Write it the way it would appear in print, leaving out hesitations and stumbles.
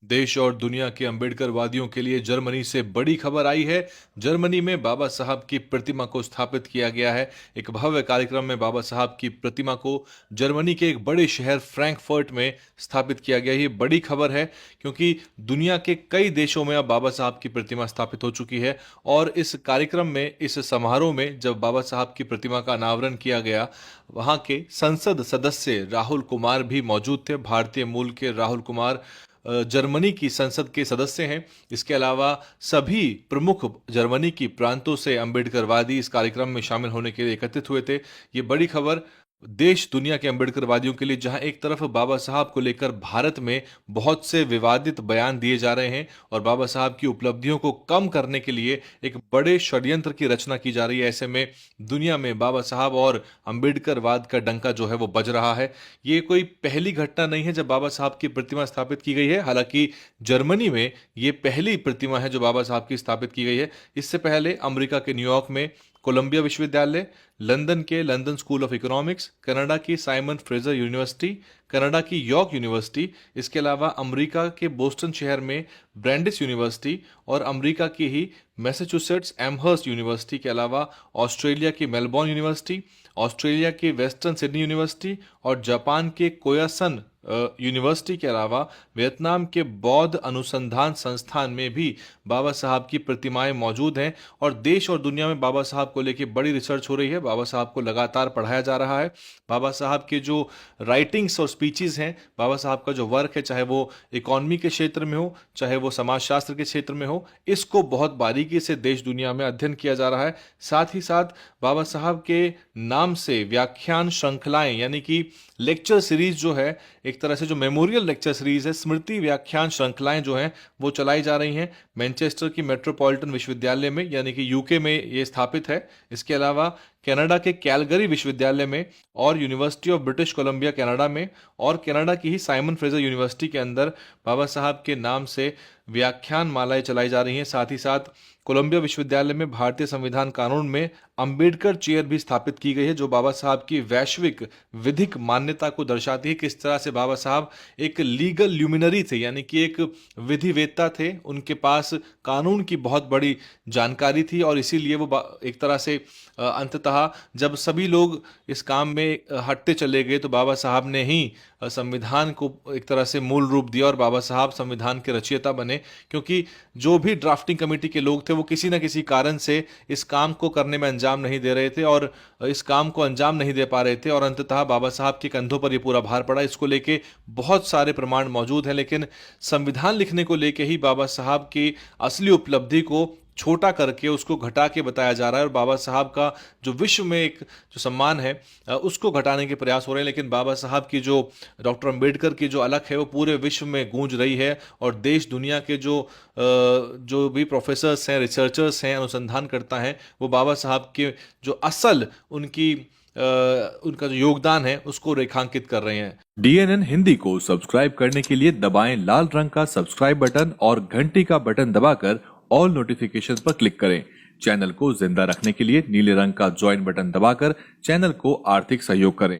देश और दुनिया के अम्बेडकरवादियों के लिए जर्मनी से बड़ी खबर आई है। जर्मनी में बाबा साहब की प्रतिमा को स्थापित किया गया है। एक भव्य कार्यक्रम में बाबा साहब की प्रतिमा को जर्मनी के एक बड़े शहर फ्रैंकफर्ट में स्थापित किया गया। ये बड़ी खबर है क्योंकि दुनिया के कई देशों में अब बाबा साहब की प्रतिमा स्थापित हो चुकी है। और इस कार्यक्रम में, इस समारोह में जब बाबा साहब की प्रतिमा का अनावरण किया गया, वहां के संसद सदस्य राहुल कुमार भी मौजूद थे। भारतीय मूल के राहुल कुमार जर्मनी की संसद के सदस्य हैं। इसके अलावा सभी प्रमुख जर्मनी की प्रांतों से अम्बेडकरवादी इस कार्यक्रम में शामिल होने के लिए एकत्रित हुए थे। ये बड़ी खबर देश दुनिया के अम्बेडकरवादियों के लिए, जहां एक तरफ बाबा साहब को लेकर भारत में बहुत से विवादित बयान दिए जा रहे हैं और बाबा साहब की उपलब्धियों को कम करने के लिए एक बड़े षड्यंत्र की रचना की जा रही है, ऐसे में दुनिया में बाबा साहब और अम्बेडकरवाद का डंका जो है वो बज रहा है। ये कोई पहली घटना नहीं है जब बाबा साहब की प्रतिमा स्थापित की गई है। हालांकि जर्मनी में ये पहली प्रतिमा है जो बाबा साहब की स्थापित की गई है। इससे पहले अमेरिका के न्यूयॉर्क में कोलंबिया विश्वविद्यालय, लंदन के London school of economics, Canada की साइमन फ्रेजर यूनिवर्सिटी, कनाडा की यॉर्क यूनिवर्सिटी, इसके अलावा अमेरिका के बोस्टन शहर में ब्रैंडिस यूनिवर्सिटी और अमेरिका की ही मैसाचुसेट्स एमहर्स्ट यूनिवर्सिटी के अलावा ऑस्ट्रेलिया की मेलबॉर्न यूनिवर्सिटी, ऑस्ट्रेलिया की वेस्टर्न सिडनी यूनिवर्सिटी और जापान के कोयासन यूनिवर्सिटी के अलावा वियतनाम के बौद्ध अनुसंधान संस्थान में भी बाबा साहब की प्रतिमाएं मौजूद हैं। और देश और दुनिया में बाबा साहब को लेकर बड़ी रिसर्च हो रही है। बाबा साहब को लगातार पढ़ाया जा रहा है। बाबा साहब के जो राइटिंग्स और स्पीचेस हैं, बाबा साहब का जो वर्क है, चाहे वो इकोनॉमी के क्षेत्र में हो, चाहे वो समाजशास्त्र के क्षेत्र में हो, इसको बहुत बारीकी से देश दुनिया में अध्ययन किया जा रहा है। साथ ही साथ बाबा साहब के नाम से व्याख्यान श्रृंखलाएं, यानी कि लेक्चर सीरीज जो है, एक तरह से जो मेमोरियल लेक्चर सीरीज है, स्मृति व्याख्यान श्रृंखलाएं जो हैं वो चलाई जा रही हैं। मैनचेस्टर की मेट्रोपॉलिटन विश्वविद्यालय में, यानी कि यूके में ये स्थापित है। इसके अलावा कनाडा के कैलगरी विश्वविद्यालय में और university of British Columbia Canada में और कनाडा की ही साइमन फ्रेजर यूनिवर्सिटी के अंदर बाबा साहब के नाम से व्याख्यान मालाएं चलाई जा रही हैं। साथ ही साथ कोलंबिया विश्वविद्यालय में भारतीय संविधान कानून में अंबेडकर चेयर भी स्थापित की गई है, जो बाबा साहब की वैश्विक विधिक मान्यता को दर्शाती है। किस तरह से बाबा साहब एक लीगल ल्यूमिनरी थे, यानी कि एक विधिवेत्ता थे। उनके पास कानून की बहुत बड़ी जानकारी थी और इसीलिए वो एक तरह से अंततः जब सभी लोग इस काम में हटते चले गए तो बाबा साहब ने ही संविधान को एक तरह से मूल रूप दिया और बाबा साहब संविधान के रचयिता बने। क्योंकि जो भी ड्राफ्टिंग कमेटी के लोग थे वो किसी न किसी कारण से इस काम को करने में अंजाम नहीं दे रहे थे और इस काम को अंजाम नहीं दे पा रहे थे और अंततः बाबा साहब के कंधों पर ये पूरा भार पड़ा। इसको लेके बहुत सारे प्रमाण मौजूद हैं, लेकिन संविधान लिखने को लेके ही बाबा साहब की असली उपलब्धि को छोटा करके, उसको घटा के बताया जा रहा है और बाबा साहब का जो विश्व में एक जो सम्मान है उसको घटाने के प्रयास हो रहे हैं। लेकिन बाबा साहब की जो, डॉक्टर अंबेडकर की जो अलख है वो पूरे विश्व में गूंज रही है और देश दुनिया के जो भी प्रोफेसर्स हैं, रिसर्चर्स हैं, अनुसंधानकर्ता हैं, वो बाबा साहब के जो असल उनका जो योगदान है उसको रेखांकित कर रहे हैं। DNN हिंदी को सब्सक्राइब करने के लिए दबाएं लाल रंग का सब्सक्राइब बटन और घंटी का बटन दबाकर ऑल नोटिफिकेशन पर क्लिक करें। चैनल को जिंदा रखने के लिए नीले रंग का ज्वाइन बटन दबाकर चैनल को आर्थिक सहयोग करें।